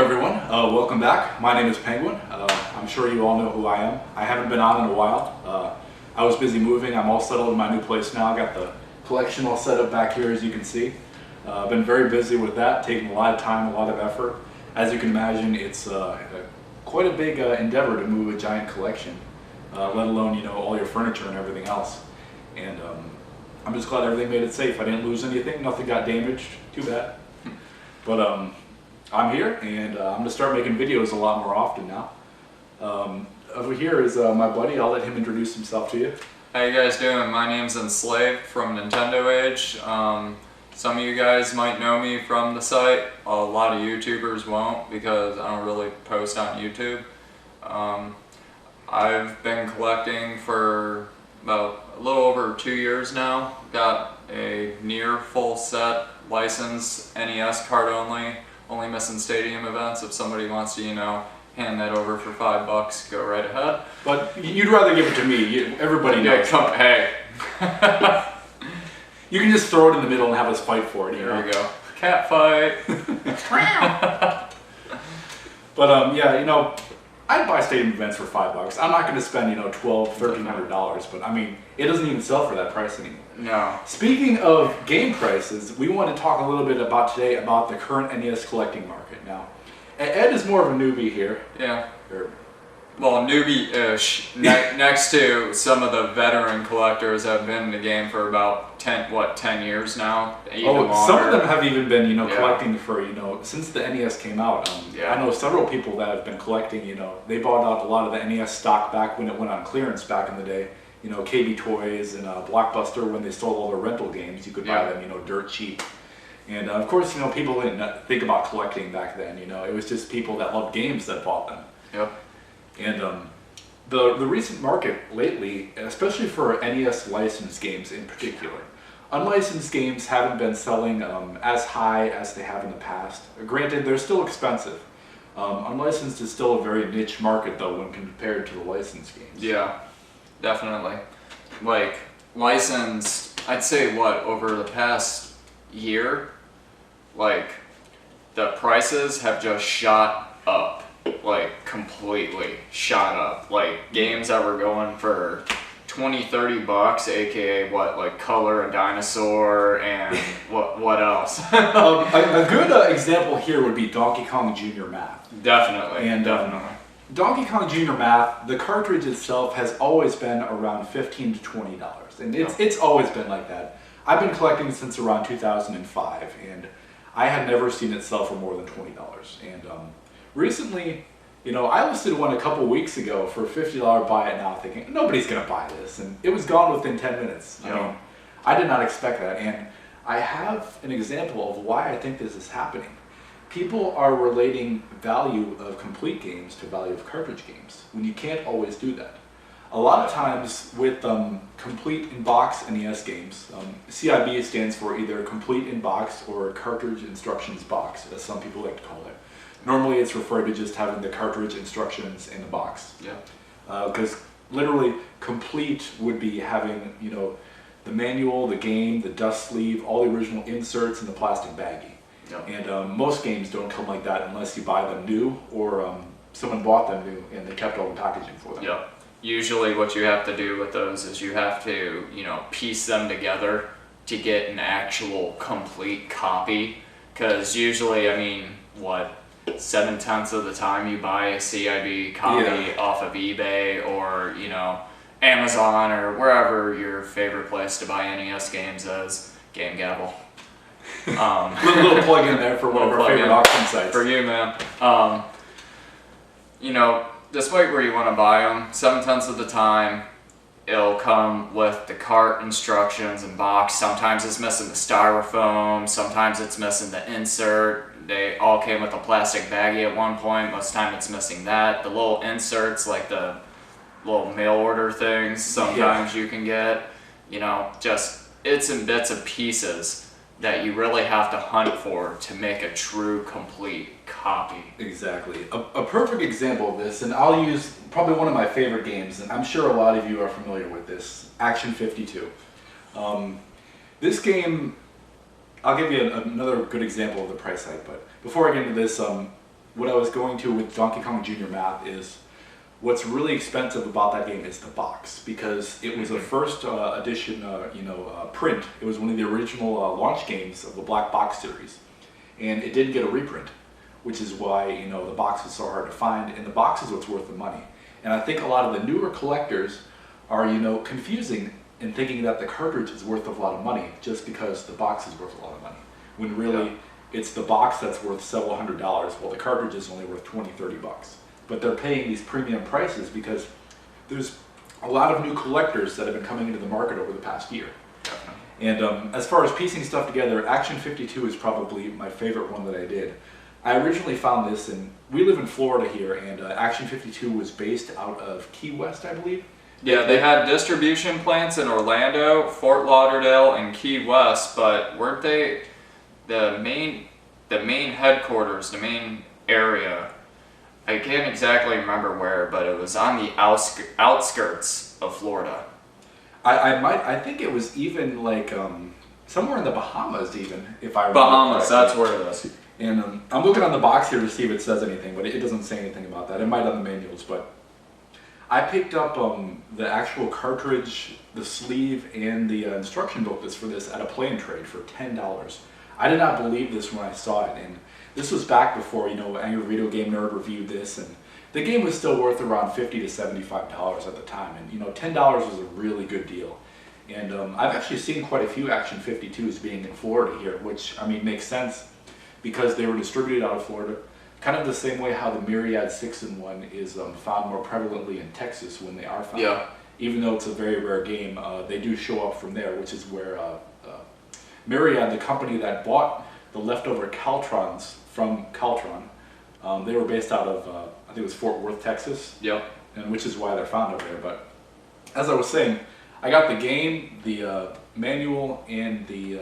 everyone, welcome back. My name is Penguin. I'm sure you all know who I am. I haven't been on in a while. I was busy moving. I'm all settled in my new place now. I got the collection all set up back here, as you can see. I've been very busy with that, taking a lot of time, a lot of effort. As you can imagine, it's quite a big endeavor to move a giant collection, let alone all your furniture and everything else. And I'm just glad everything made it safe. I didn't lose anything. Nothing got damaged. Too bad. But I'm here, and I'm going to start making videos a lot more often now. Over here is my buddy. I'll let him introduce himself to you. How you guys doing? My name's Enslaved from Nintendo Age. Some of you guys might know me from the site. A lot of YouTubers won't because I don't really post on YouTube. I've been collecting for about a little over 2 years now. Got a near full set licensed NES card only missing stadium events. If somebody wants to, hand that over for $5, go right ahead. But you'd rather give it to me. Everybody knows. Hey. You can just throw it in the middle and have us fight for it. There we go. Cat fight. But yeah, I'd buy stadium events for $5. I'm not going to spend $1,200, $1,300, but I mean, it doesn't even sell for that price anymore. No. Speaking of game prices, we want to talk a little bit today about the current NES collecting market. Now, Ed is more of a newbie here. Yeah. Well, newbie-ish. Next to some of the veteran collectors that have been in the game for about 10 years now. Even longer. Some of them have even been, collecting for, since the NES came out. I know several people that have been collecting, they bought out a lot of the NES stock back when it went on clearance back in the day. KB Toys and Blockbuster, when they sold all their rental games, you could buy them, dirt cheap. And of course, people didn't think about collecting back then, it was just people that loved games that bought them. Yep. And the recent market lately, especially for NES licensed games in particular, unlicensed games haven't been selling as high as they have in the past. Granted, they're still expensive. Unlicensed is still a very niche market though when compared to the licensed games. Yeah, definitely. Like, licensed, I'd say over the past year, the prices have just shot up. Completely shot up. Games that were going for $20-$30, aka Color a Dinosaur and what else? A good example here would be Donkey Kong Jr. Math. Definitely. And definitely. Donkey Kong Jr. Math, the cartridge itself has always been around $15 to $20, and it's always been like that. I've been collecting since around 2005, and I had never seen it sell for more than $20. And recently, I listed one a couple weeks ago for a $50 buy it now, thinking nobody's gonna buy this, and it was gone within 10 minutes. I mean, I did not expect that, and I have an example of why I think this is happening. People are relating value of complete games to value of cartridge games, when you can't always do that. A lot of times with complete in-box NES games, CIB stands for either complete in-box or cartridge instructions box, as some people like to call it. Normally it's referred to just having the cartridge instructions in the box. Yeah. Because literally complete would be having, the manual, the game, the dust sleeve, all the original inserts, and the plastic baggie. Yeah. And most games don't come like that unless you buy them new or someone bought them new and they kept all the packaging for them. Yeah. Usually what you have to do with those is you have to, piece them together to get an actual complete copy. Because usually, 7/10 of the time you buy a CIB copy off of eBay or, Amazon or wherever your favorite place to buy NES games is. Game Gavel. Little plug in there for one of our favorite auction sites. For you, man. Despite where you want to buy them, 7/10 of the time, it'll come with the cart instructions and box. Sometimes it's missing the styrofoam, sometimes it's missing the insert. They all came with a plastic baggie at one point. Most of the time it's missing that. The little inserts, like the little mail order things, sometimes you can get, just bits and bits of pieces that you really have to hunt for to make a true complete copy. Exactly. A perfect example of this, and I'll use probably one of my favorite games, and I'm sure a lot of you are familiar with this, Action 52. This game, I'll give you another good example of the price hike, but before I get into this, what I was going to with Donkey Kong Jr. Math is what's really expensive about that game is the box, because it was a first edition print. It was one of the original launch games of the Black Box series, and it didn't get a reprint, which is why the box is so hard to find, and the box is what's worth the money. And I think a lot of the newer collectors are confusing and thinking that the cartridge is worth a lot of money just because the box is worth a lot of money, when really it's the box that's worth several $100s, while the cartridge is only worth $20-30. But they're paying these premium prices because there's a lot of new collectors that have been coming into the market over the past year. And as far as piecing stuff together, Action 52 is probably my favorite one that I did. I originally found this, and we live in Florida here, and Action 52 was based out of Key West, I believe. Yeah, they had distribution plants in Orlando, Fort Lauderdale, and Key West, but weren't they the main headquarters, the main area? I can't exactly remember where, but it was on the outskirts of Florida. I think it was even like somewhere in the Bahamas, even, if I remember Bahamas, correctly. that's where it is. And I'm looking on the box here to see if it says anything, but it doesn't say anything about that. It might on the manuals, but I picked up the actual cartridge, the sleeve, and the instruction booklets for this at a play and trade for $10. I did not believe this when I saw it, and this was back before, Angry Video Game Nerd reviewed this, and the game was still worth around $50 to $75 at the time, and $10 was a really good deal. And I've actually seen quite a few Action 52s being in Florida here, which, makes sense because they were distributed out of Florida, kind of the same way how the Myriad 6-in-1 is found more prevalently in Texas when they are found. Yeah. Even though it's a very rare game, they do show up from there, which is where Myriad, the company that bought the leftover Caltrons from Caltron, they were based out of, I think it was Fort Worth, Texas. Yep. And which is why they're found over there. But as I was saying, I got the game, the manual, and the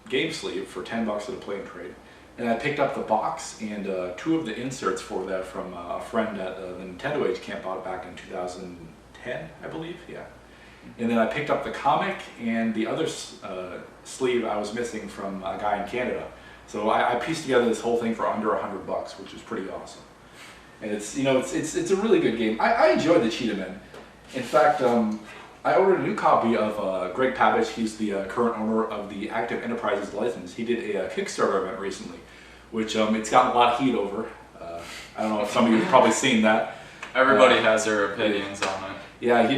game sleeve for $10 at a play and trade. And I picked up the box and two of the inserts for that from a friend at the Nintendo Age camp out back in 2010, I believe. Yeah. And then I picked up the comic and the other sleeve I was missing from a guy in Canada. So I pieced together this whole thing for under $100, which was pretty awesome. And it's it's a really good game. I enjoyed the Cheetah-Men. In fact, I ordered a new copy of Greg Pavich. He's the current owner of the Active Enterprises license. He did a Kickstarter event recently, which it's gotten a lot of heat over. I don't know if some of you have probably seen that. Everybody has their opinions on it. Yeah,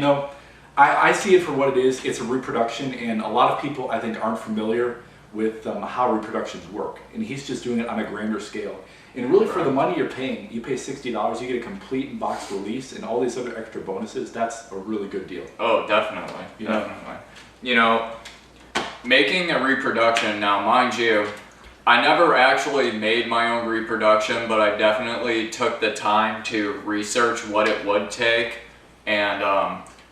I see it for what it is. It's a reproduction, and a lot of people, I think, aren't familiar with how reproductions work. And he's just doing it on a grander scale. And really, for the money you're paying, you pay $60, you get a complete in-box release and all these other extra bonuses. That's a really good deal. Oh, definitely. Definitely. Making a reproduction, now mind you, I never actually made my own reproduction, but I definitely took the time to research what it would take. And,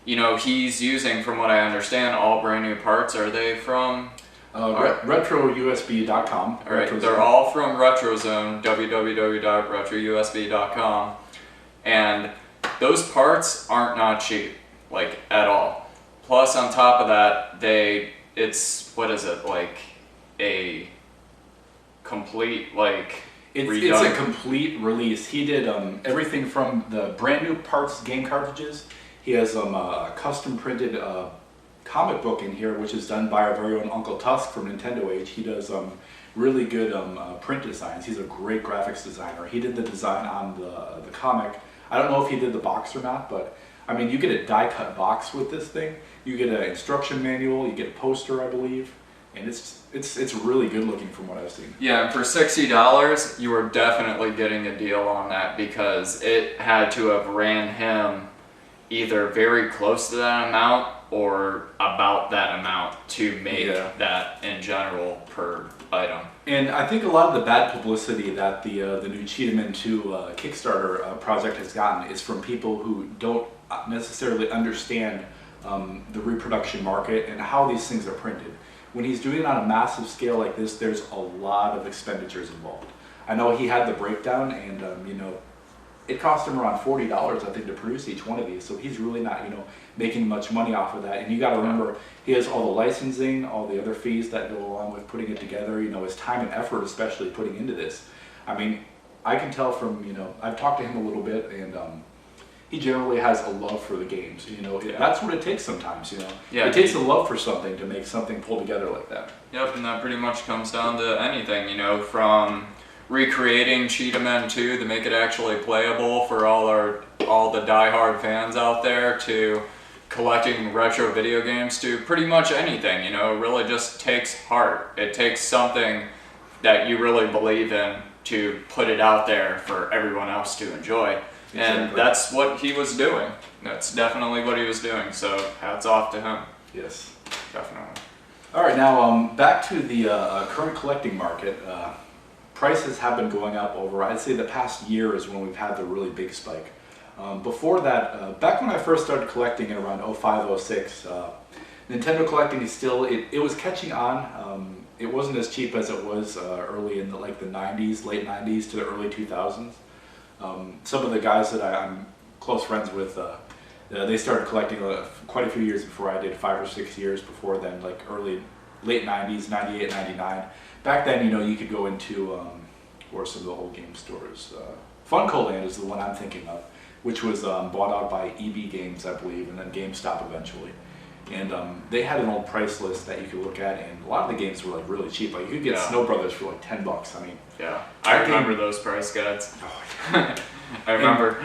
he's using, from what I understand, all brand new parts. Are they from? RetroUSB.com. All right, they're all from RetroZone, www.retrousb.com. And those parts aren't not cheap, at all. Plus, on top of that, it's a complete, It's a complete release. He did everything from the brand new parts, game cartridges. He has a custom printed comic book in here, which is done by our very own Uncle Tusk from Nintendo Age. He does really good print designs. He's a great graphics designer. He did the design on the comic. I don't know if he did the box or not, but you get a die-cut box with this thing. You get an instruction manual. You get a poster, I believe, and it's really good looking from what I've seen. Yeah, and for $60, you were definitely getting a deal on that because it had to have ran him either very close to that amount or about that amount to make that in general per item. And I think a lot of the bad publicity that the new Cheetah-Men 2 Kickstarter project has gotten is from people who don't necessarily understand the reproduction market and how these things are printed. When he's doing it on a massive scale like this, there's a lot of expenditures involved. I know he had the breakdown, and it cost him around $40, I think, to produce each one of these. So he's really not, making much money off of that. And you got to remember, he has all the licensing, all the other fees that go along with putting it together. His time and effort, especially putting into this. I can tell from, I've talked to him a little bit, and he generally has a love for the games. That's what it takes sometimes. Yeah, it takes a love for something to make something pull together like that. Yep, and that pretty much comes down to anything. From recreating Cheetah Men 2 to make it actually playable for all the diehard fans out there, to collecting retro video games, to pretty much anything. It really just takes heart. It takes something that you really believe in to put it out there for everyone else to enjoy. Exactly. And that's what he was doing. That's definitely what he was doing. So hats off to him. Yes. Definitely. All right, now back to the current collecting market. Prices have been going up over, I'd say the past year is when we've had the really big spike. Before that, back when I first started collecting in around 05, 06, Nintendo collecting is still, it was catching on. It wasn't as cheap as it was early in the 90s, late 90s to the early 2000s. Some of the guys that I'm close friends with, they started collecting quite a few years before I did, 5 or 6 years before then, late 90s, 98, 99. Back then, you could go into, or some of the old game stores. Funko Land is the one I'm thinking of, which was bought out by EB Games, I believe, and then GameStop eventually. And they had an old price list that you could look at, and a lot of the games were really cheap. You could get Snow Brothers for $10. I mean, I remember those price guides. I remember.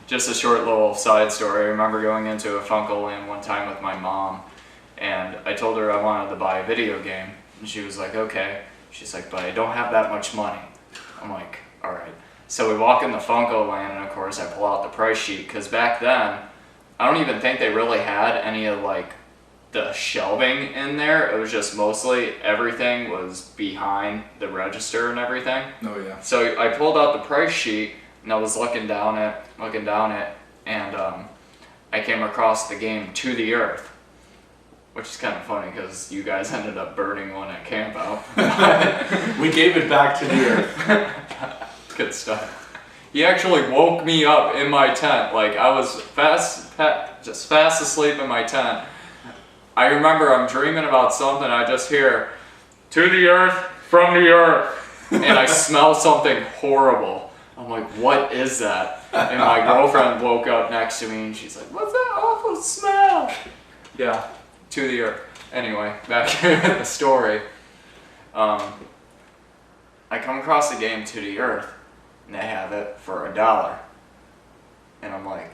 Just a short little side story. I remember going into a Funko Land one time with my mom, and I told her I wanted to buy a video game, and she was like, okay. She's like, but I don't have that much money. I'm like, all right. So we walk in the Funko Land, and of course I pull out the price sheet, because back then, I don't even think they really had any of the shelving in there. It was just mostly everything was behind the register and everything. Oh yeah. So I pulled out the price sheet, and I was looking down it, and I came across the game To the Earth, which is kind of funny because you guys ended up burning one at camp out. We gave it back to the earth. Good stuff. He actually woke me up in my tent. I was just fast asleep in my tent. I remember I'm dreaming about something. I just hear, to the earth, from the earth. And I smell something horrible. I'm like, what is that? And my girlfriend woke up next to me and she's like, what's that awful smell? Yeah, to the earth. Anyway, back to the story. I come across the game To the Earth, and they have it for $1. And I'm like,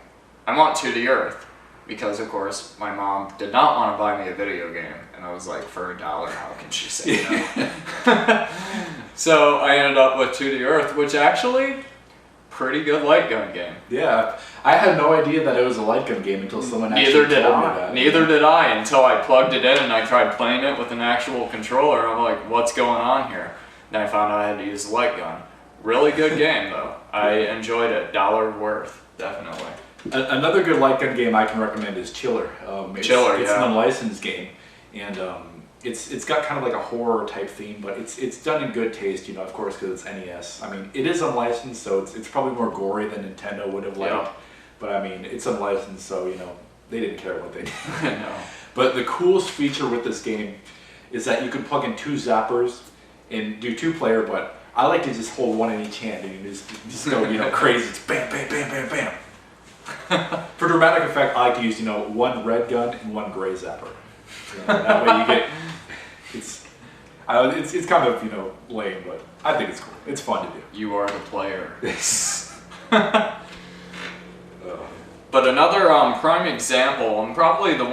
I want To the Earth. Because, of course, my mom did not want to buy me a video game. And I was like, for $1, how can she say no? So I ended up with To the Earth, which actually, pretty good light gun game. Yeah, I had no idea that it was a light gun game until someone actually told me that. Neither did I, until I plugged it in and I tried playing it with an actual controller. I'm like, what's going on here? Then I found out I had to use the light gun. Really good game, though. I enjoyed it. $1 worth, definitely. Another good light gun game I can recommend is Chiller. It's an unlicensed game, and it's got kind of a horror type theme, but it's done in good taste, of course, because it's NES. I mean, it is unlicensed, so it's probably more gory than Nintendo would have liked. Yeah. But I mean, it's unlicensed, so they didn't care what they did. No. But the coolest feature with this game is that you can plug in 2 zappers and do 2-player, but I like to just hold one in each hand and you just go crazy. It's bam, bam, bam, bam, bam. For dramatic effect, I like to use one red gun and one gray zapper. That way you get it's kind of lame, but I think it's cool. It's fun to do. You are the player. But another prime example, and probably the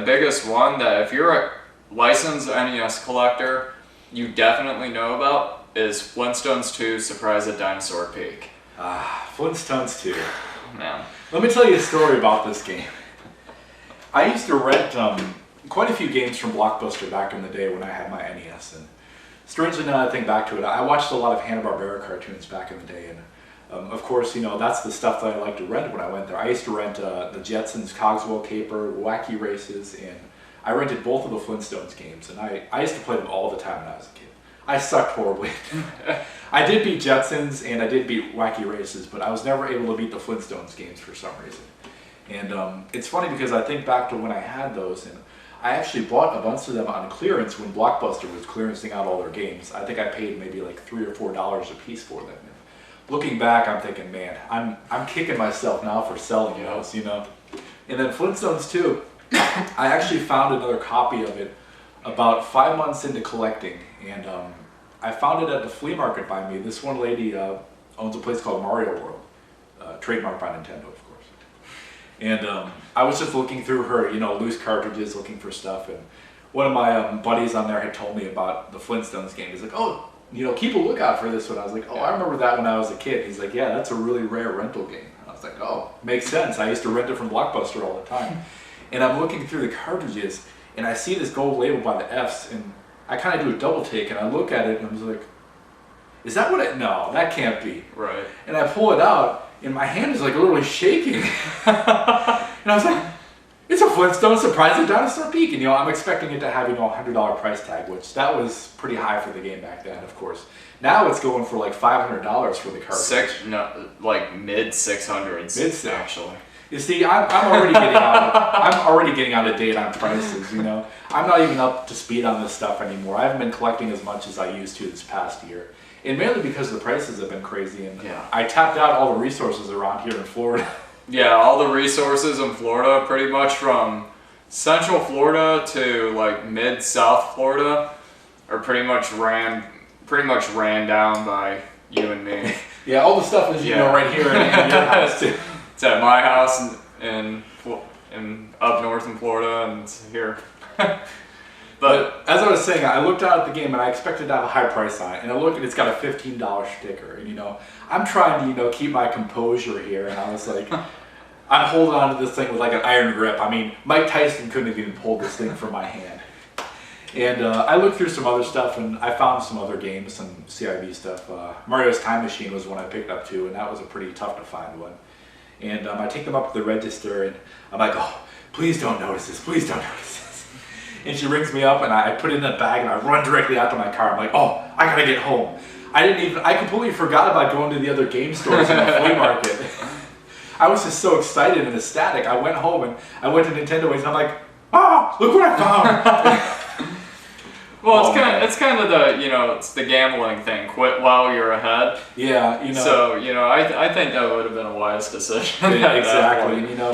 biggest one that if you're a licensed NES collector, you definitely know about, is Flintstones 2 Surprise at Dinosaur Peak. Flintstones 2. Man. Let me tell you a story about this game. I used to rent quite a few games from Blockbuster back in the day when I had my NES, and strangely now that I think back to it, I watched a lot of Hanna-Barbera cartoons back in the day, and of course, that's the stuff that I liked to rent when I went there. I used to rent the Jetsons, Cogswell Caper, Wacky Races, and I rented both of the Flintstones games, and I used to play them all the time when I was a kid. I sucked horribly. I did beat Jetsons and I did beat Wacky Races, but I was never able to beat the Flintstones games for some reason. And it's funny because I think back to when I had those, and I actually bought a bunch of them on clearance when Blockbuster was clearancing out all their games. I think I paid maybe like $3 or $4 a piece for them. Looking back, I'm thinking, man, I'm kicking myself now for selling those, you know. And then Flintstones 2, I actually found another copy of it about 5 months into collecting, and I found it at the flea market by me. This one lady owns a place called Mario World, trademarked by Nintendo, of course. And I was just looking through her, you know, loose cartridges, looking for stuff, and one of my buddies on there had told me about the Flintstones game. He's like, oh, you know, keep a lookout for this one. I was like, oh, I remember that when I was a kid. He's like, yeah, that's a really rare rental game. I was like, oh, makes sense. I used to rent it from Blockbuster all the time. And I'm looking through the cartridges, and I see this gold label by the F's, and I kind of do a double take, and I look at it, and I was like, is that what it, no, that can't be. Right. And I pull it out, and my hand is like literally shaking. And I was like, it's a Flintstone Surprising Dinosaur Peak. And you know, I'm expecting it to have, you know, a $100 price tag, which that was pretty high for the game back then, of course. Now it's going for like $500 for the cartridge. Like mid 600s. Mid actually. You see, I'm already getting out. I'm already getting out of date on prices. You know, I'm not even up to speed on this stuff anymore. I haven't been collecting as much as I used to this past year, and mainly because the prices have been crazy. And I tapped out all the resources around here in Florida. Yeah, all the resources in Florida, pretty much from Central Florida to like mid-South Florida, are pretty much ran down by you and me. Yeah, all the stuff is, you know, right here in your house too. It's at my house in up north in Florida, and it's here. But as I was saying, I looked out at the game and I expected to have a high price on it, and I look and it's got a $15 sticker, and you know, I'm trying to, you know, keep my composure here, and I was like, I'm holding on to this thing with like an iron grip. I mean, Mike Tyson couldn't have even pulled this thing from my hand. And I looked through some other stuff, and I found some other games, some CIV stuff. Mario's Time Machine was one I picked up too, and that was a pretty tough to find one. And I take them up to the register, and I'm like, oh, please don't notice this, please don't notice this. And she rings me up, and I put it in the bag, and I run directly out to my car. I'm like, oh, I gotta get home. I completely forgot about going to the other game stores in the flea market. I was just so excited and ecstatic. I went home, and I went to Nintendo Ways, and I'm like, oh, look what I found. Well, it's kind of the, you know, it's the gambling thing. Quit while you're ahead. Yeah, you know. So, you know, I think that would have been a wise decision. Yeah, exactly. And, you know,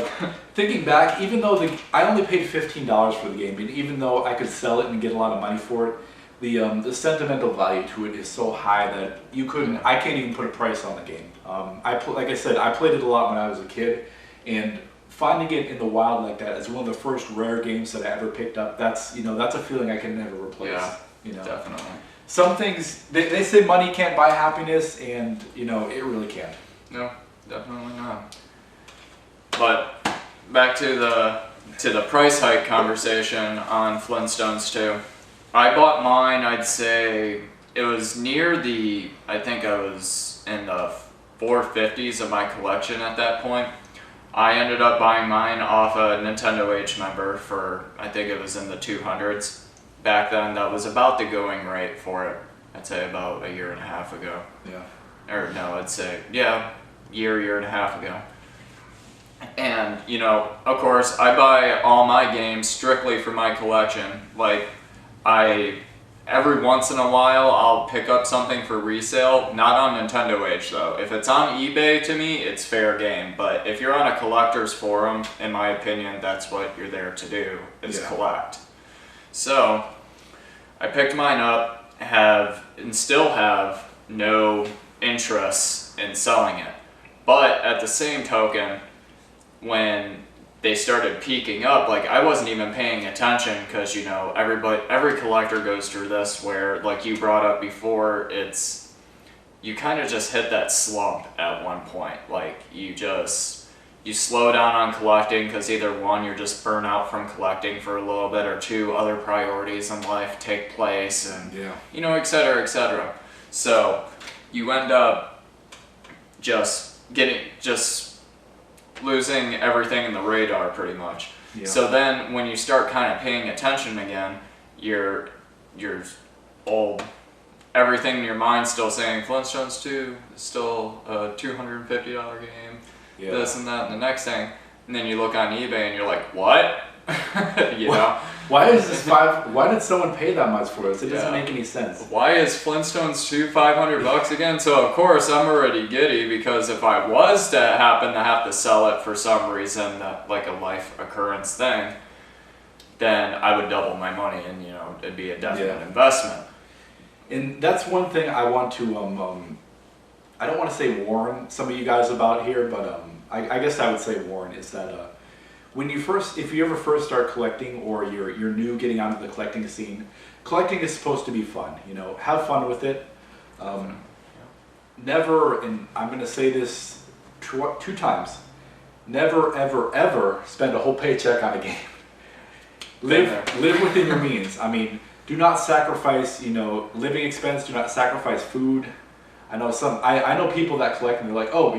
thinking back, even though I only paid $15 for the game, and even though I could sell it and get a lot of money for it, the sentimental value to it is so high that I can't even put a price on the game. Like I said, I played it a lot when I was a kid, and finding it in the wild like that is one of the first rare games that I ever picked up. That's a feeling I can never replace. Yeah, you know, definitely. Some things they say money can't buy happiness, and you know it really can't. No, definitely not. But back to the price hike conversation on Flintstones 2. I bought mine. I'd say it was near I think I was in the 450s of my collection at that point. I ended up buying mine off a Nintendo H member for, I think it was in the 200s. Back then, that was about the going rate for it. I'd say about a year and a half ago. Yeah. Or no, I'd say, yeah, year and a half ago. And, you know, of course, I buy all my games strictly for my collection. Like, every once in a while, I'll pick up something for resale. Not on Nintendo H, though. If it's on eBay, to me, it's fair game. But if you're on a collector's forum, in my opinion, that's what you're there to do, is collect. So, I picked mine up, and still have no interest in selling it. But at the same token, when they started peaking up, like I wasn't even paying attention because, you know, every collector goes through this where, like you brought up before, you kind of just hit that slump at one point. Like you slow down on collecting because either one, you're just burnt out from collecting for a little bit, or two, other priorities in life take place, and you know, et cetera, et cetera. So you end up just losing everything in the radar pretty much. Yeah. So then when you start kind of paying attention again, you're old. Everything in your mind's still saying Flintstones 2 is still a $250 game, this and that and the next thing. And then you look on eBay and you're like, what? You know? Why is this why did someone pay that much for this? It doesn't make any sense. Why is Flintstones 2 $500 again? So of course I'm already giddy, because if I was to happen to have to sell it for some reason, that like a life occurrence thing, then I would double my money, and it'd be a definite investment. And that's one thing I want to I don't want to say warn some of you guys about here, but I guess I would say warn is that if you ever first start collecting, or you're new getting onto the collecting scene, collecting is supposed to be fun. Have fun with it. Never, and I'm going to say this two times, never ever ever spend a whole paycheck on a game. Live within your means. I mean, do not sacrifice living expense. Do not sacrifice food. I know people that collect and they're like, oh,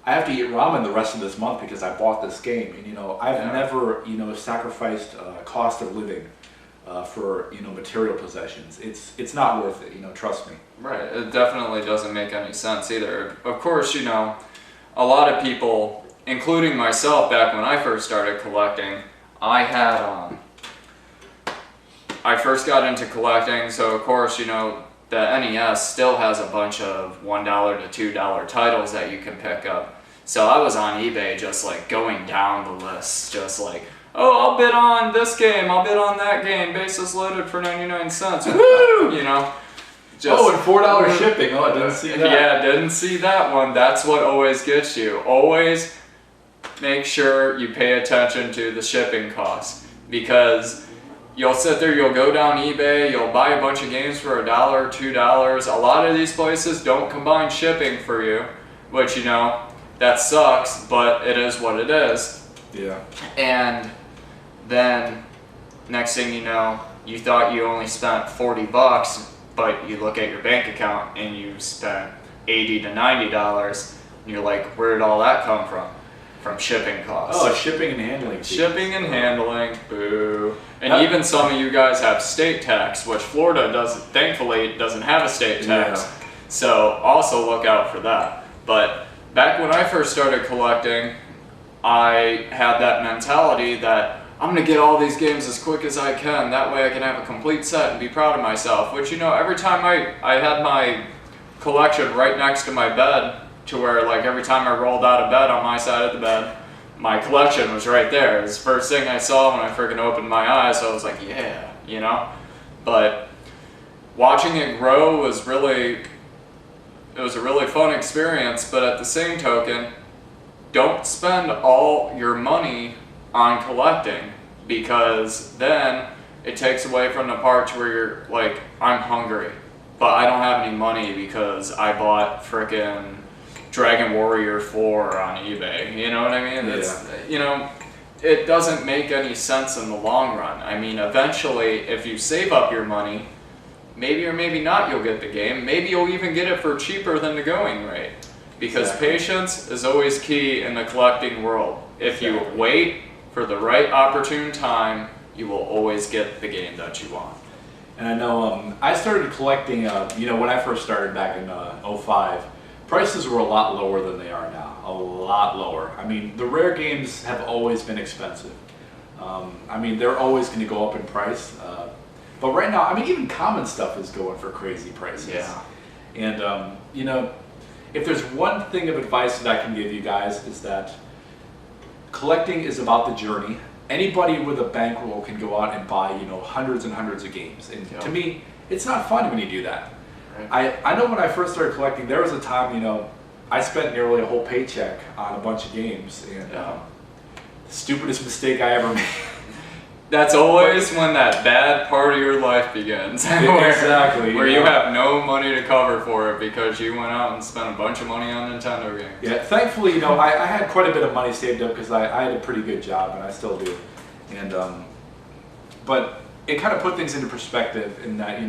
I have to eat ramen the rest of this month because I bought this game. And I've never sacrificed cost of living for material possessions. It's not worth it. Trust me. Right. It definitely doesn't make any sense either. Of course, a lot of people, including myself, back when I first started collecting, I first got into collecting, so of course, the NES still has a bunch of $1 to $2 titles that you can pick up. So I was on eBay just like going down the list, just like, oh, I'll bid on this game, I'll bid on that game, basis loaded for 99 cents. Woo! And $4 shipping. Oh, I didn't see that. Yeah, didn't see that one. That's what always gets you. Always make sure you pay attention to the shipping costs, because you'll sit there, you'll go down eBay, you'll buy a bunch of games for $1 or $2. A lot of these places don't combine shipping for you, which that sucks, but it is what it is. Yeah. And then next thing you know, you thought you only spent $40, but you look at your bank account and you spent $80 to $90, and you're like, where did all that come from? From shipping costs. Oh, shipping and handling. Shipping and handling, boo. And even some of you guys have state tax, which Florida thankfully doesn't have a state tax. Yeah. So also look out for that. But back when I first started collecting, I had that mentality that I'm going to get all these games as quick as I can. That way I can have a complete set and be proud of myself. Which, every time I had my collection right next to my bed, to where like every time I rolled out of bed on my side of the bed, my collection was right there. It was the first thing I saw when I freaking opened my eyes, so I was like, yeah, But watching it grow was a really fun experience, but at the same token, don't spend all your money on collecting, because then it takes away from the part where you're like, I'm hungry, but I don't have any money because I bought frickin' Dragon Warrior 4 on eBay. You know what I mean? Yeah. It doesn't make any sense in the long run. I mean, eventually, if you save up your money, maybe or maybe not you'll get the game. Maybe you'll even get it for cheaper than the going rate. Because patience is always key in the collecting world. If you wait for the right opportune time, you will always get the game that you want. And I know I started collecting, when I first started back in 2005, prices were a lot lower than they are now. A lot lower. I mean, the rare games have always been expensive. They're always going to go up in price. But right now, even common stuff is going for crazy prices. Yeah. And, if there's one thing of advice that I can give you guys, is that collecting is about the journey. Anybody with a bankroll can go out and buy, hundreds and hundreds of games. And to me, it's not fun when you do that. Right. I know when I first started collecting, there was a time, I spent nearly a whole paycheck on a bunch of games, and the stupidest mistake I ever made. That's always when that bad part of your life begins. Exactly. Where you have no money to cover for it because you went out and spent a bunch of money on Nintendo games. Yeah, thankfully, I had quite a bit of money saved up because I had a pretty good job, and I still do. And but it kind of put things into perspective in that,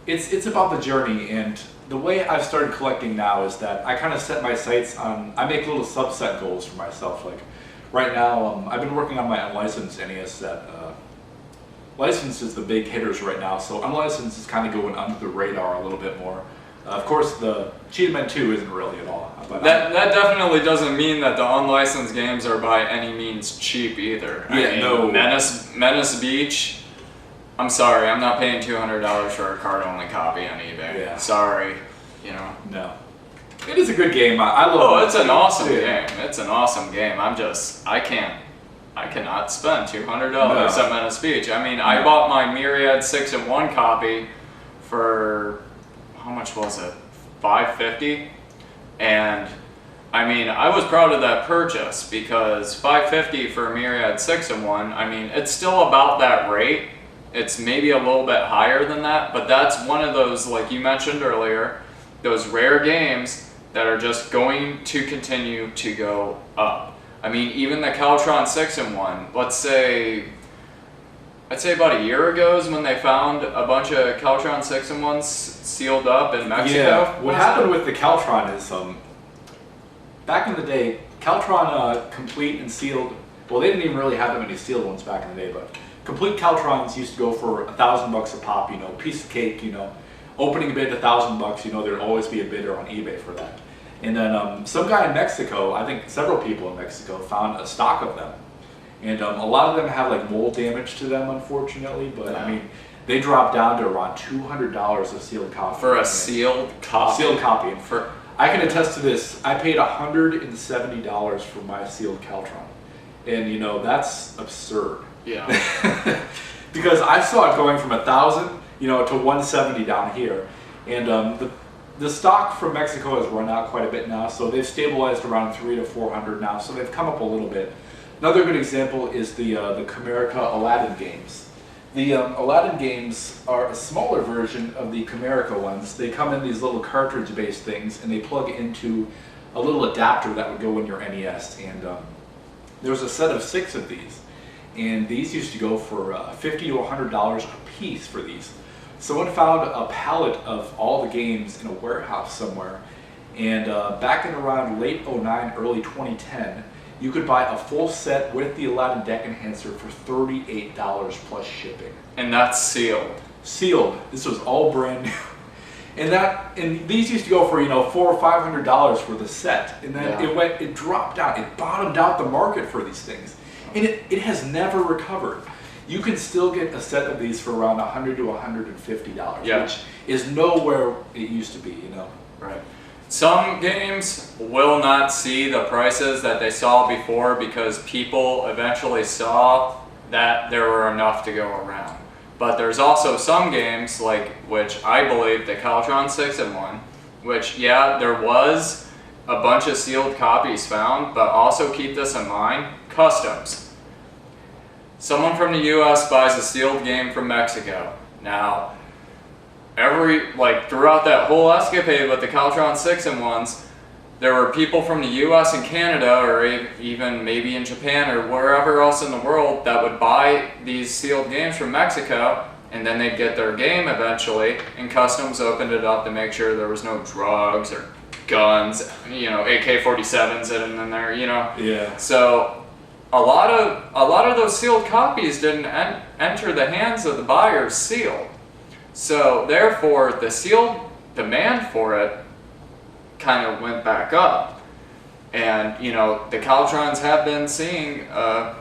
it's about the journey. And the way I've started collecting now is that I kind of set my sights on, I make little subset goals for myself. Like right now, I've been working on my unlicensed NES set. Licensed is the big hitters right now, so unlicensed is kind of going under the radar a little bit more. Of course, the Cheetah Men 2 isn't really at all. But that definitely doesn't mean that the unlicensed games are by any means cheap either. Yeah, I mean, no. Menace Beach. I'm sorry, I'm not paying $200 for a card-only copy on eBay. Yeah. Sorry, you know. No. It is a good game. I love it. Oh, it's an awesome game. It's an awesome game. I cannot spend $200 at Menace Beach. I mean, I bought my Myriad 6-in-1 copy for, how much was it? $550. And I mean, I was proud of that purchase because $550 for a Myriad 6-in-1, I mean, it's still about that rate. It's maybe a little bit higher than that, but that's one of those, like you mentioned earlier, those rare games that are just going to continue to go up. I mean, even the Caltron 6-in-1, let's say, I'd say about a year ago is when they found a bunch of Caltron 6-in-1s sealed up in Mexico. Yeah, what happened with the Caltron is, back in the day, Caltron complete and sealed, well, they didn't even really have that many sealed ones back in the day, but complete Caltrons used to go for $1,000 a pop, you know, piece of cake, you know. Opening bid $1,000, you know, there'd always be a bidder on eBay for that. And then some guy in Mexico, I think several people in Mexico, found a stock of them. And a lot of them have like mold damage to them, unfortunately, but I mean, they dropped down to around $200 a sealed copy. For a sealed copy? Sealed copy. And I can attest to this, I paid $170 for my sealed Caltron. And you know, that's absurd. Yeah. Because I saw it going from 1,000, you know, to 170 down here, and the stock from Mexico has run out quite a bit now, so they've stabilized around 300 to 400 now, so they've come up a little bit. Another good example is the Comerica Aladdin games. The Aladdin games are a smaller version of the Comerica ones. They come in these little cartridge-based things, and they plug into a little adapter that would go in your NES. And there was a set of 6 of these, and these used to go for $50 to $100 a piece for these. Someone found a pallet of all the games in a warehouse somewhere, and back in around late 09, early 2010, you could buy a full set with the Aladdin deck enhancer for $38 plus shipping. And that's sealed. Sealed. This was all brand new. And these used to go for, you know, $400 or $500 for the set, and then it dropped down. It bottomed out the market for these things, and it has never recovered. You can still get a set of these for around $100 to $150, which is nowhere it used to be, you know. Right. Some games will not see the prices that they saw before because people eventually saw that there were enough to go around. But there's also some games, like, which I believe the Caltron 6-in-1, which, yeah, there was a bunch of sealed copies found, but also keep this in mind, customs. Someone from the US buys a sealed game from Mexico. Now, throughout that whole escapade with the Caltron 6-in-1s, there were people from the US and Canada, or even maybe in Japan or wherever else in the world, that would buy these sealed games from Mexico, and then they'd get their game eventually, and customs opened it up to make sure there was no drugs or guns, you know, AK-47s in there, you know. Yeah. So a lot of those sealed copies didn't enter the hands of the buyers sealed. So therefore, the sealed demand for it kind of went back up. And, you know, the Caltrons have been seeing a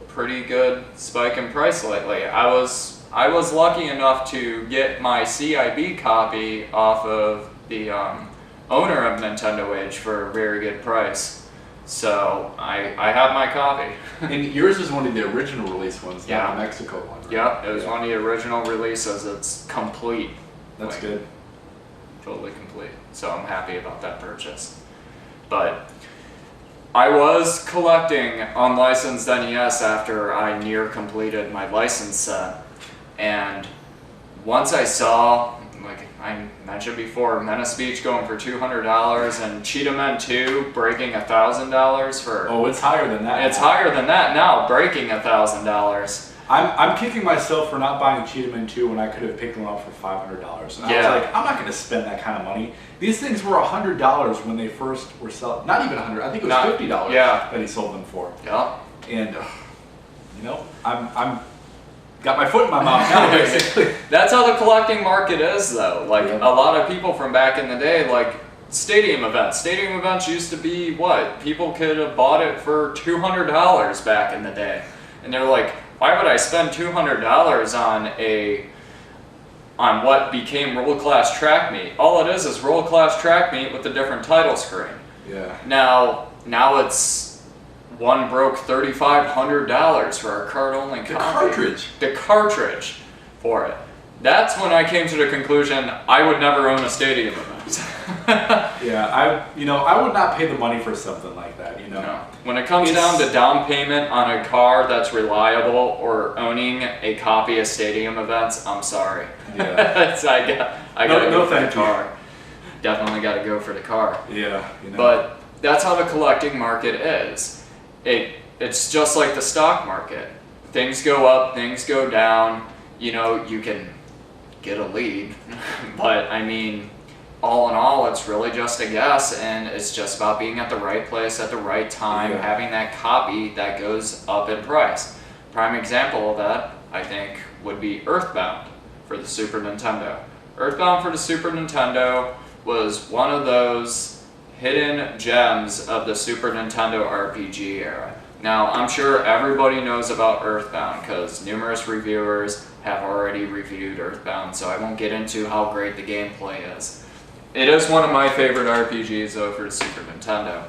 pretty good spike in price lately. I was lucky enough to get my CIB copy off of the owner of Nintendo Age for a very good price. So I have my copy. And yours is one of the original release ones, not the Mexico one, right? Yeah, it was one of the original releases. It's complete. That's good. Totally complete. So I'm happy about that purchase. But I was collecting unlicensed NES after I near completed my license set. And once I saw, like I mentioned before, Menace Beach going for $200 and Cheetah Men 2 breaking $1,000 for... Oh, it's higher than that. It's higher than that now, breaking $1,000. I'm kicking myself for not buying Cheetah Men 2 when I could have picked them up for $500. And I was like, I'm not going to spend that kind of money. These things were $100 when they first were selling. Not even $100. I think it was $50 that he sold them for. Yeah. And you know, I'm got my foot in my mouth now, basically. That's how the collecting market is, though. Like, a lot of people from back in the day, like, stadium events. Stadium events used to be what? People could have bought it for $200 back in the day. And they're like, why would I spend $200 on what became World Class Track Meet? All it is World Class Track Meet with a different title screen. Yeah. Now it's one broke $3,500 for a card-only copy. The cartridge. The cartridge for it. That's when I came to the conclusion I would never own a stadium event. Yeah, I would not pay the money for something like that, you know. No. When it comes down to down payment on a car that's reliable or owning a copy of stadium events, I'm sorry. Yeah. I gotta go for the car. Definitely gotta go for the car. Yeah. You know. But that's how the collecting market is. It's just like the stock market. Things go up, things go down. You know, you can get a lead, but I mean, all in all, it's really just a guess, and it's just about being at the right place at the right time, having that copy that goes up in price. Prime example of that, I think, would be Earthbound for the Super Nintendo. Earthbound for the Super Nintendo was one of those hidden gems of the Super Nintendo RPG era. Now, I'm sure everybody knows about Earthbound because numerous reviewers have already reviewed Earthbound, so I won't get into how great the gameplay is. It is one of my favorite RPGs though for the Super Nintendo.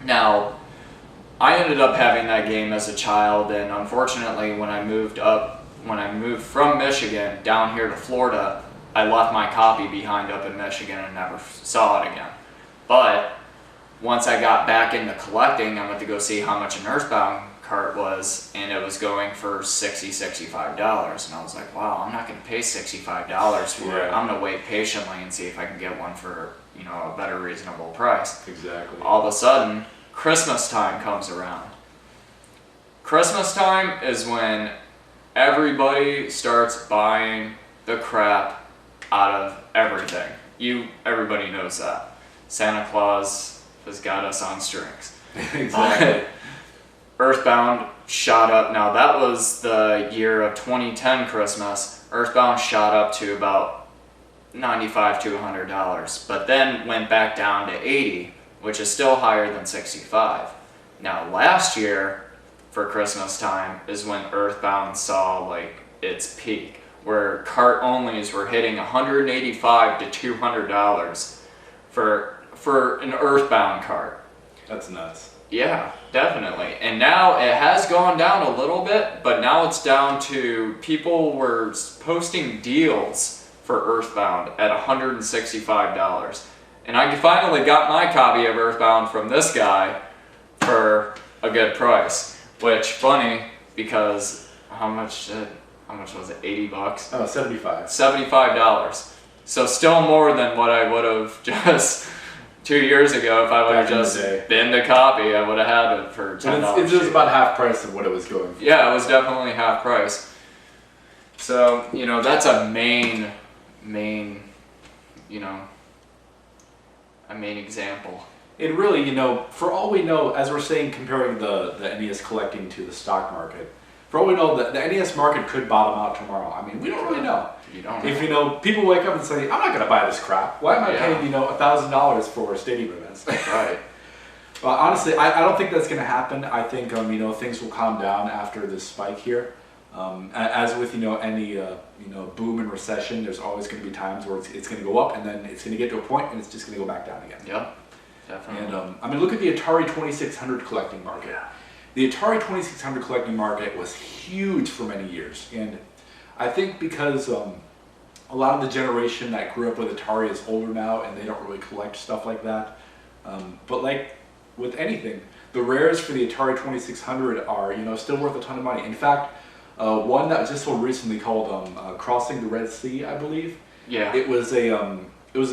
Now, I ended up having that game as a child, and unfortunately when I moved from Michigan down here to Florida, I left my copy behind up in Michigan and never saw it again. But once I got back into collecting, I went to go see how much an Earthbound cart was, and it was going for $65. And I was like, wow, I'm not going to pay $65 for it. I'm going to wait patiently and see if I can get one for, you know, a better reasonable price. Exactly. All of a sudden, Christmas time comes around. Christmas time is when everybody starts buying the crap out of everything. Everybody knows that. Santa Claus has got us on strings. Exactly. Earthbound shot up. Now that was the year of 2010 Christmas. Earthbound shot up to about $95 to $100, but then went back down to $80, which is still higher than $65. Now last year for Christmas time is when Earthbound saw like its peak, where cart onlys were hitting $185 to $200 for an Earthbound cart. That's nuts. Yeah, definitely. And now it has gone down a little bit, but now it's down to people were posting deals for Earthbound at $165. And I finally got my copy of Earthbound from this guy for a good price. Which, funny, because how much was it? 80 bucks? Oh, 75. $75. So still more than what I would have just 2 years ago. If I would have just binned a copy, I would have had it for $10. It was about half price of what it was going for. Yeah, it was definitely half price. So, you know, that's a main, you know, a main example. It really, you know, for all we know, as we're saying, comparing the NES collecting to the stock market, for all we know, the NES market could bottom out tomorrow. I mean, we don't really know. You don't know. If, you know, people wake up and say, I'm not going to buy this crap. Why am I paying, you know, $1,000 for stadium events? Right. But honestly, I don't think that's going to happen. I think, you know, things will calm down after this spike here. As with, you know, any, you know, boom and recession, there's always going to be times where it's going to go up and then it's going to get to a point and it's just going to go back down again. Yep. Definitely. And I mean, look at the Atari 2600 collecting market. The Atari 2600 collecting market was huge for many years, and I think because a lot of the generation that grew up with Atari is older now, and they don't really collect stuff like that. But like with anything, the rares for the Atari 2600 are, you know, still worth a ton of money. In fact, one that was just sold recently called Crossing the Red Sea, I believe. Yeah. It was a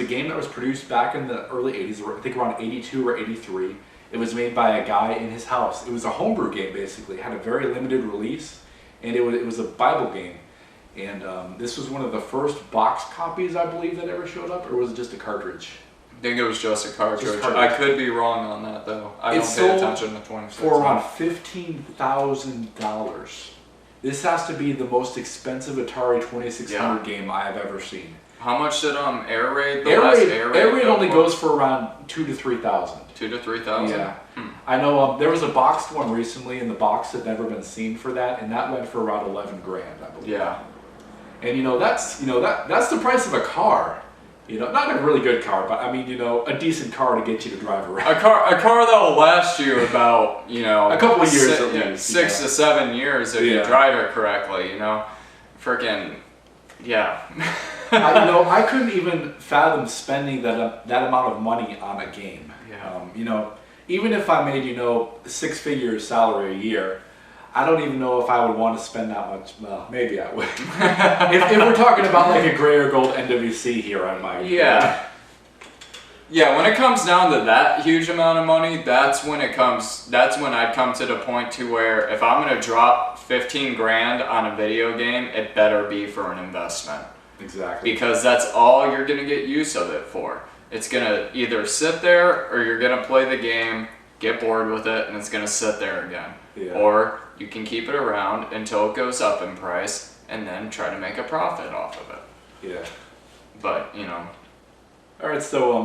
game that was produced back in the early 80s, I think around 82 or 83. It was made by a guy in his house. It was a homebrew game, basically. It had a very limited release, and it was a Bible game. And this was one of the first box copies, I believe, that ever showed up, or was it just a cartridge? I think it was just a cartridge. I could be wrong on that, though. I don't pay attention to 26. For around $15,000. This has to be the most expensive Atari 2600 game I have ever seen. How much did Air Raid? Air Raid only goes for around 2,000 to 3,000. 2,000 to 3,000. Yeah, I know. There was a boxed one recently, and the box had never been seen for that, and that went for around 11 grand, I believe. Yeah. And that's that's the price of a car. Not a really good car, but I mean, a decent car to get you to drive around. A car that will last you about, a couple of years at least. 6 to 7 years if you drive it correctly, Freaking, yeah. I couldn't even fathom spending that amount of money on a game. Yeah. Even if I made, 6-figure salary a year, I don't even know if I would want to spend that much. Well, maybe I would. if we're talking about like a gray or gold NWC here, I might. Yeah. Yeah, when it comes down to that huge amount of money, that's when I'd come to the point to where if I'm going to drop 15 grand on a video game, it better be for an investment. Exactly. Because that's all you're going to get use of it for. It's going to either sit there or you're going to play the game, get bored with it, and it's going to sit there again. Yeah. Or you can keep it around until it goes up in price and then try to make a profit off of it. Yeah. But, Alright, so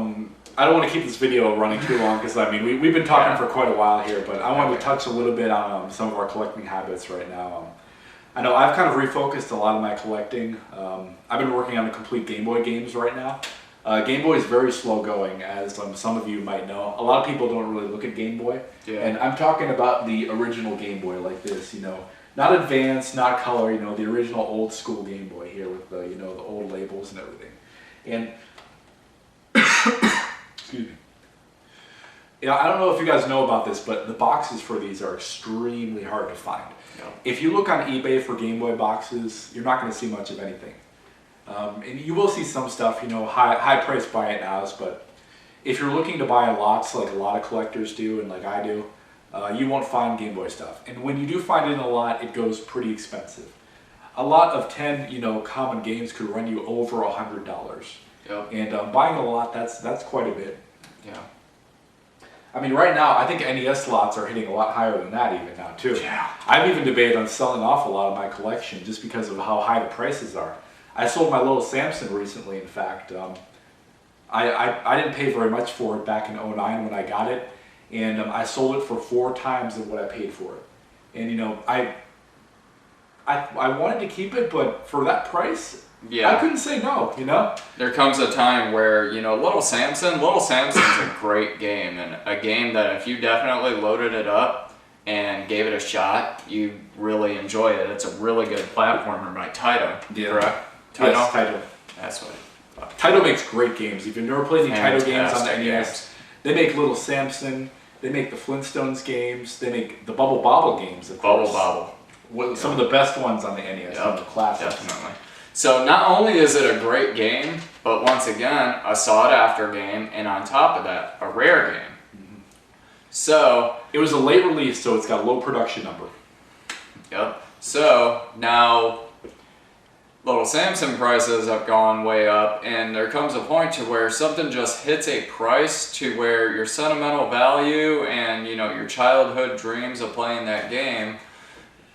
I don't want to keep this video running too long because we've been talking for quite a while here, but I wanted to touch a little bit on some of our collecting habits right now. I know I've kind of refocused a lot of my collecting. I've been working on the complete Game Boy games right now. Game Boy is very slow going, as some of you might know. A lot of people don't really look at Game Boy. Yeah. And I'm talking about the original Game Boy like this, not advanced, not color, the original old school Game Boy here with the, the old labels and everything. And, excuse me. I don't know if you guys know about this, but the boxes for these are extremely hard to find. Yeah. If you look on eBay for Game Boy boxes, you're not going to see much of anything. And you will see some stuff, high price buy it nows, but if you're looking to buy lots like a lot of collectors do and like I do, you won't find Game Boy stuff. And when you do find it in a lot, it goes pretty expensive. A lot of 10, common games could run you over $100. Yep. And buying a lot, that's quite a bit. Yeah. Right now, I think NES slots are hitting a lot higher than that even now, too. Yeah. I've even debated on selling off a lot of my collection just because of how high the prices are. I sold my little Samson recently, in fact. I didn't pay very much for it back in '09 when I got it, and I sold it for 4 times of what I paid for it. And I wanted to keep it, but for that price, I couldn't say no, There comes a time where, Little Samson's a great game, and a game that if you definitely loaded it up and gave it a shot, you really enjoy it. It's a really good platformer by Taito, correct? Taito? Yes, Taito. That's what. Taito makes great games. If you've never played any Taito games on the Fantastic NES, games. they make Little Samson, they make the Flintstones games, they make the Bubble Bobble games, of course. Bubble. Some of the best ones on the NES, some of the classics. Definitely. So not only is it a great game, but once again, a sought-after game, and on top of that, a rare game. Mm-hmm. So... It was a late release, so it's got a low production number. Yep. So, now... Little Samson prices have gone way up, and there comes a point to where something just hits a price to where your sentimental value and, your childhood dreams of playing that game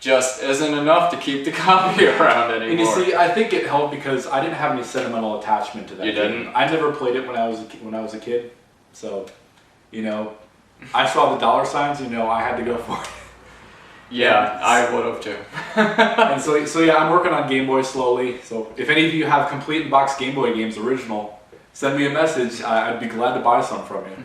just isn't enough to keep the copy around anymore. And you see, I think it helped because I didn't have any sentimental attachment to that game. Didn't? I never played it when I was a kid, so, I saw the dollar signs, I had to go for it. Yeah, I would have too. And so yeah, I'm working on Game Boy slowly. So if any of you have complete in-box Game Boy games original, send me a message. I'd be glad to buy some from you.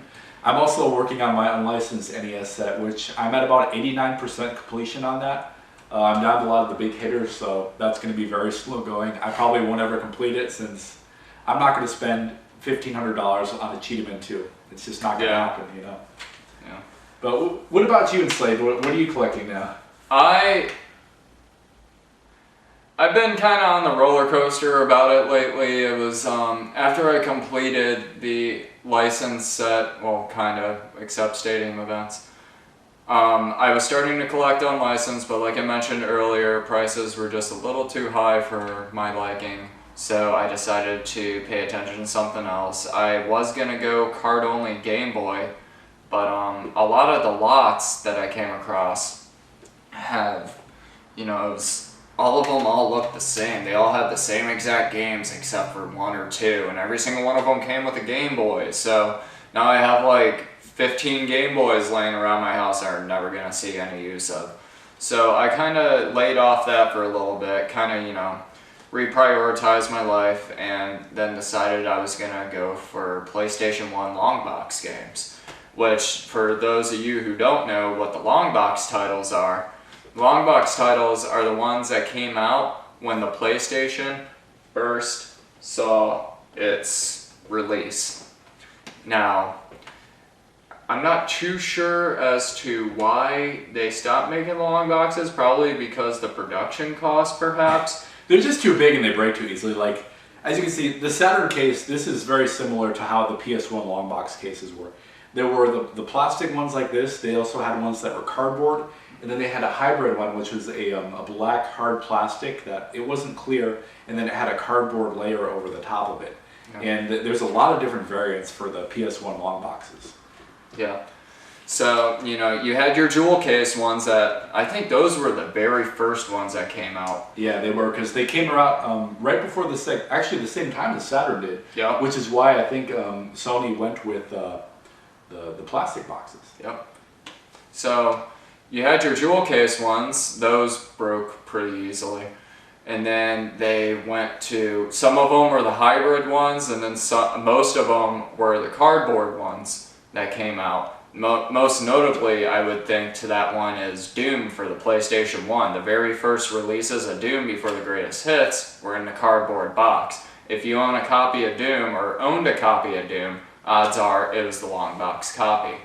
I'm also working on my unlicensed NES set, which I'm at about 89% completion on that. I'm down to a lot of the big hitters, so that's going to be very slow going. I probably won't ever complete it since I'm not going to spend $1,500 on a Cheetahman 2. It's just not going to happen, Yeah. But what about you, Enslaved? What are you collecting now? I've been kind of on the roller coaster about it lately. It was after I completed the license set, well, kind of, except stadium events. I was starting to collect unlicensed, but like I mentioned earlier, prices were just a little too high for my liking. So I decided to pay attention to something else. I was going to go card-only Game Boy, but a lot of the lots that I came across have, it was all of them all looked the same. They all had the same exact games except for one or two, and every single one of them came with a Game Boy. So now I have like 15 Game Boys laying around my house that I'm never going to see any use of. So I kind of laid off that for a little bit, kind of, reprioritized my life, and then decided I was going to go for PlayStation 1 long box games, which for those of you who don't know what the long box titles are, long box titles are the ones that came out when the PlayStation first saw its release. Now, I'm not too sure as to why they stopped making the long boxes, probably because the production cost, perhaps. They're just too big and they break too easily. Like, as you can see, the Saturn case, this is very similar to how the PS1 long box cases were. There were the plastic ones like this. They also had ones that were cardboard. And then they had a hybrid one, which was a black hard plastic that it wasn't clear, and then it had a cardboard layer over the top of it. Yeah. And there's a lot of different variants for the PS1 long boxes. Yeah. So, you had your jewel case ones that, I think those were the very first ones that came out. Yeah, they were, because they came out right before actually the same time as Saturn did. Yeah. Which is why I think Sony went with the plastic boxes. Yep. So, you had your jewel case ones, those broke pretty easily. And then they went to, some of them were the hybrid ones, and then most of them were the cardboard ones that came out. Most notably, I would think to that one is Doom for the PlayStation 1. The very first releases of Doom before the greatest hits were in the cardboard box. If you own a copy of Doom or owned a copy of Doom, odds are it was the long box copy.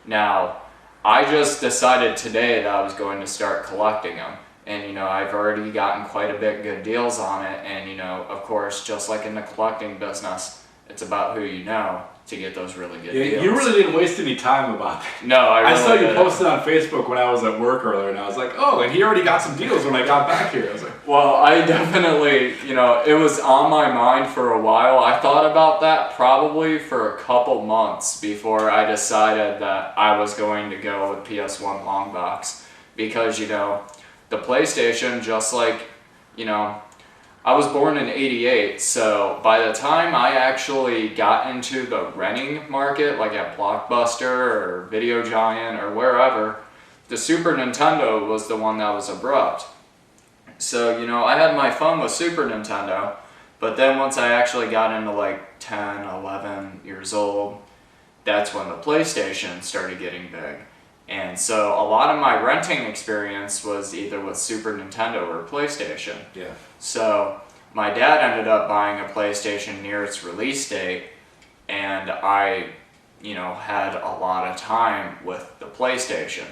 Now, I just decided today that I was going to start collecting them. And, I've already gotten quite a bit good deals on it. And, of course, just like in the collecting business, it's about who you know to get those really good deals. You really didn't waste any time about that. No, I saw you posted on Facebook when I was at work earlier, and I was like, oh, and he already got some deals when I got back here. I was like, well, I definitely, it was on my mind for a while. I thought about that probably for a couple months before I decided that I was going to go with PS1 long box. Because, the PlayStation, just like, I was born in '88, so by the time I actually got into the renting market, like at Blockbuster or Video Giant or wherever, the Super Nintendo was the one that was abrupt. So, I had my fun with Super Nintendo, but then once I actually got into like 10, 11 years old, that's when the PlayStation started getting big. And so a lot of my renting experience was either with Super Nintendo or PlayStation. yeah. So my dad ended up buying a PlayStation near its release date, and I, had a lot of time with the PlayStation.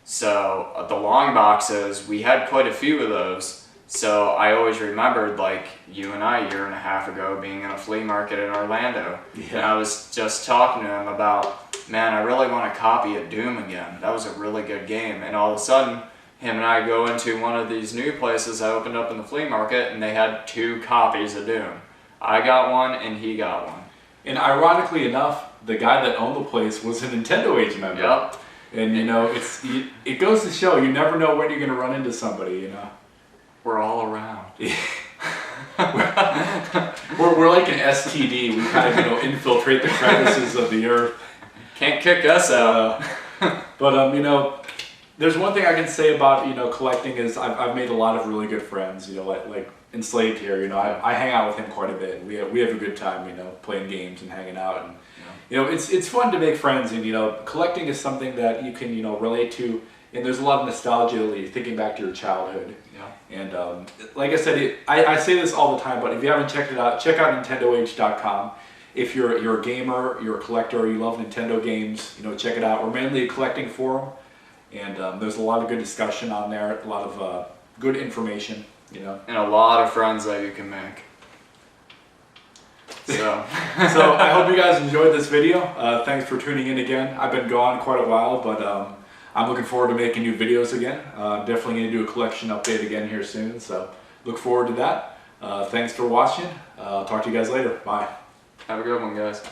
So the long boxes, we had quite a few of those. So I always remembered, like, you and I, a year and a half ago, being in a flea market in Orlando. Yeah. And I was just talking to him about, man, I really want a copy of Doom again. That was a really good game. And all of a sudden, him and I go into one of these new places I opened up in the flea market, and they had 2 copies of Doom. I got one, and he got one. And ironically enough, the guy that owned the place was a Nintendo Age member. Yep. And, it goes to show, you never know when you're going to run into somebody, We're all around. we're like an STD. We kind of, infiltrate the crevices of the earth. Can't kick us out. But there's one thing I can say about collecting is I've made a lot of really good friends. Like Enslaved here. I hang out with him quite a bit. We have a good time. Playing games and hanging out, and it's fun to make friends. And collecting is something that you can relate to. And there's a lot of nostalgia, thinking back to your childhood. Yeah. And like I said, I say this all the time, but if you haven't checked it out, check out NintendoAge.com. If you're a gamer, you're a collector, you love Nintendo games, check it out. We're mainly a collecting forum, and there's a lot of good discussion on there, a lot of good information, And a lot of friends that you can make. So, so I hope you guys enjoyed this video. Thanks for tuning in again. I've been gone quite a while, but I'm looking forward to making new videos again. Definitely going to do a collection update again here soon, so look forward to that. Thanks for watching. I'll talk to you guys later. Bye. Have a good one, guys.